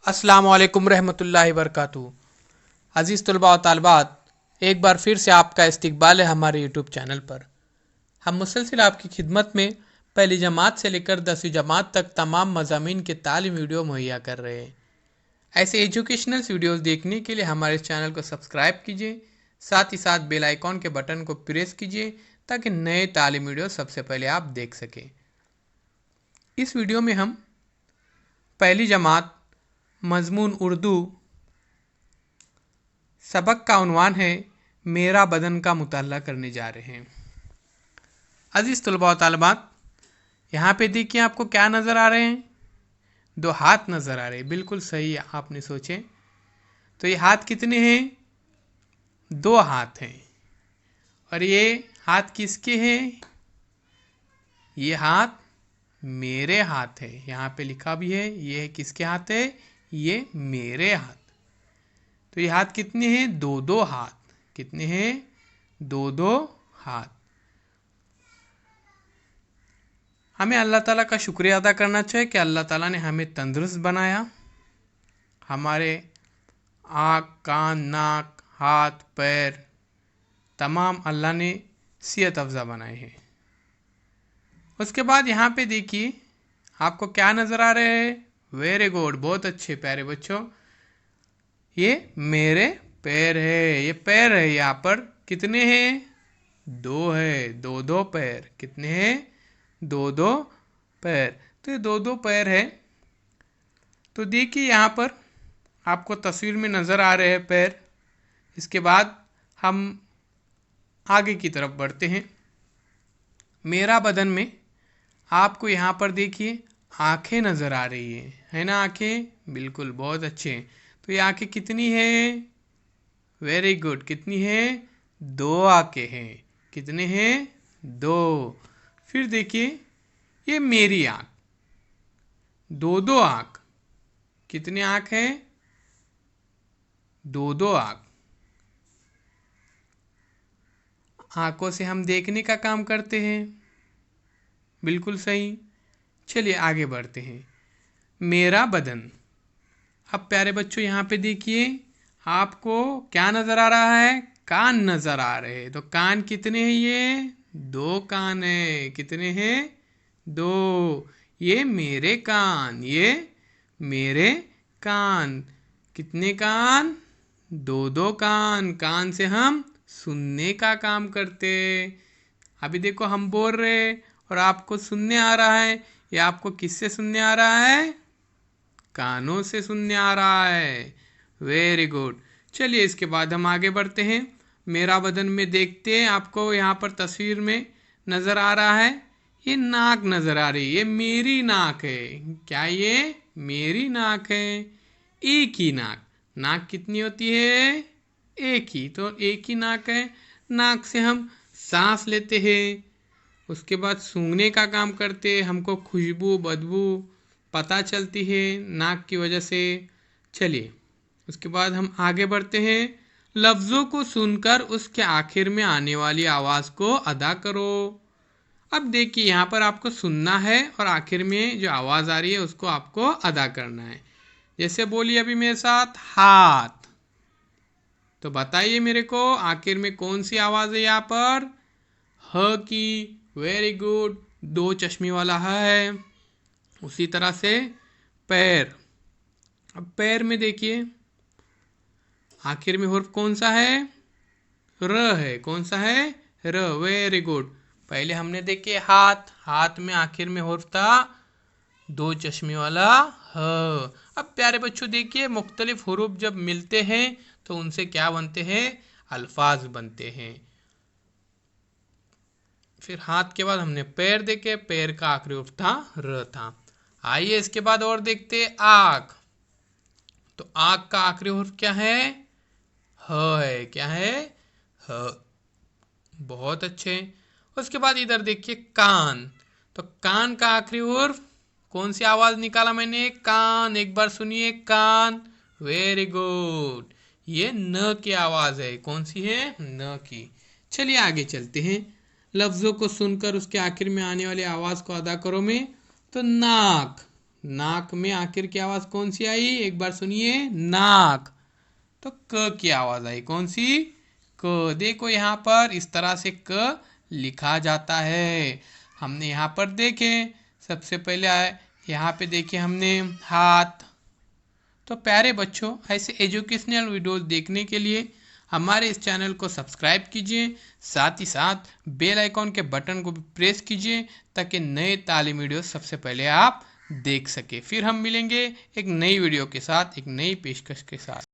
अस्सलाम वालेकुम रहमतुल्लाहि वबरकातुहू। अज़ीज़ तलबा व तालिबात, एक बार फिर से आपका इस्तकबाल है हमारे यूट्यूब चैनल पर। हम मुसलसिल आपकी खिदमत में पहली जमात से लेकर 10वीं जमात तक तमाम मज़ामीन के तालीमी वीडियो मुहैया कर रहे हैं। ऐसे एजुकेशनल वीडियोस देखने के लिए हमारे इस चैनल को सब्सक्राइब कीजिए, साथ ही साथ बेल आइकॉन के बटन को प्रेस कीजिए ताकि नए तालीमी वीडियो सबसे पहले आप देख सकें। इस वीडियो में हम पहली जमात मज़मून उर्दू सबक का उन्वान है मेरा बदन का मुताला करने जा रहे हैं। अज़ीज़ तलबा व तालिबात, यहाँ पे देखिए आपको क्या नज़र आ रहे हैं? दो हाथ नज़र आ रहे हैं। बिल्कुल सही आपने सोचे। तो ये हाथ कितने हैं? दो हाथ हैं। और ये हाथ किसके हैं? ये हाथ मेरे हाथ है। यहाँ पे लिखा भी है, ये किसके हाथ है? ये मेरे हाथ। तो ये हाथ कितने हैं? दो दो हाथ। कितने हैं? दो दो हाथ। हमें अल्लाह ताला का शुक्रिया अदा करना चाहिए कि अल्लाह ताला ने हमें तंदुरुस्त बनाया। हमारे आँख, कान, नाक, हाथ, पैर तमाम अल्लाह ने सेहत अफ़ज़ा बनाए हैं। उसके बाद यहाँ पे देखिए आपको क्या नज़र आ रहे हैं? वेरी गुड, बहुत अच्छे प्यारे बच्चों। ये मेरे पैर है। ये पैर है। यहाँ पर कितने हैं? दो है। दो दो पैर। कितने हैं? दो दो पैर। तो ये दो दो पैर है। तो देखिए यहाँ पर आपको तस्वीर में नज़र आ रहे हैं पैर। इसके बाद हम आगे की तरफ बढ़ते हैं। मेरा बदन में आपको यहाँ पर देखिए आँखें नज़र आ रही है ना? आँखें बिल्कुल बहुत अच्छे। तो ये आँखें कितनी हैं? Very good. कितनी हैं? दो आँखें हैं। कितने हैं? दो। फिर देखिए ये मेरी आँख, दो दो आँख। कितने आँख हैं? दो दो आँख। आँखों से हम देखने का काम करते हैं। बिल्कुल सही। चलिए आगे बढ़ते हैं। मेरा बदन। अब प्यारे बच्चों यहाँ पे देखिए आपको क्या नज़र आ रहा है? कान नज़र आ रहे हैं। तो कान कितने हैं? ये दो कान है। कितने हैं? दो। ये मेरे कान, ये मेरे कान। कितने कान? दो दो कान। कान से हम सुनने का काम करते। अभी देखो हम बोल रहे और आपको सुनने आ रहा है। ये आपको किससे सुनने आ रहा है? कानों से सुनने आ रहा है। Very good. चलिए इसके बाद हम आगे बढ़ते हैं। मेरा बदन में देखते हैं आपको यहाँ पर तस्वीर में नज़र आ रहा है, ये नाक नज़र आ रही है। ये मेरी नाक है। क्या ये मेरी नाक है? एक ही नाक। नाक कितनी होती है? एक ही। तो एक ही नाक है। नाक से हम सांस लेते हैं। उसके बाद सूंघने का काम करते हैं। हमको खुशबू बदबू पता चलती है नाक की वजह से। चलिए उसके बाद हम आगे बढ़ते हैं। लफ्ज़ों को सुनकर उसके आखिर में आने वाली आवाज़ को अदा करो। अब देखिए यहाँ पर आपको सुनना है और आखिर में जो आवाज़ आ रही है उसको आपको अदा करना है। जैसे बोलिए अभी मेरे साथ, हाथ। तो बताइए मेरे को आखिर में कौन सी आवाज़ है यहाँ पर? ह की। Very good. दो चश्मे वाला है। उसी तरह से पैर। अब पैर में देखिए आखिर में हुर्फ कौन सा है? र है। कौन सा है? र। Very good. पहले हमने देखिए हाथ, हाथ में आखिर में हुर्फ था दो चश्मे वाला ह। अब प्यारे बच्चों देखिए मुख्तलिफ हुरूफ जब मिलते हैं तो उनसे क्या बनते हैं? अल्फाज बनते हैं। फिर हाथ के बाद हमने पैर देखे, पैर का आखिरी हुर्फ था र था। आइए इसके बाद और देखते आँख। तो आँख का आखिरी हुर्फ क्या है? ह है। क्या है? ह। बहुत अच्छे। उसके बाद इधर देखिए कान। तो कान का आखिरी हुर्फ कौन सी आवाज निकाला मैंने? कान। एक बार सुनिए, कान। Very good. ये न की आवाज है। कौन सी है? न की। चलिए आगे चलते हैं। लफ्जों को सुनकर उसके आखिर में आने वाली आवाज को अदा करो में। तो नाक, नाक में आखिर की आवाज कौन सी आई, एक बार सुनिए, नाक। तो क की आवाज आई, कौन सी, क। देखो यहाँ पर इस तरह से क लिखा जाता है। हमने यहाँ पर देखे, सबसे पहले यहाँ पे देखे हमने हाथ। तो प्यारे बच्चों, ऐसे एजुकेशनल वीडियोस देखने के लिए हमारे इस चैनल को सब्सक्राइब कीजिए, साथ ही साथ बेल आइकॉन के बटन को भी प्रेस कीजिए ताकि नए तालीम वीडियोस सबसे पहले आप देख सके। फिर हम मिलेंगे एक नई वीडियो के साथ, एक नई पेशकश के साथ।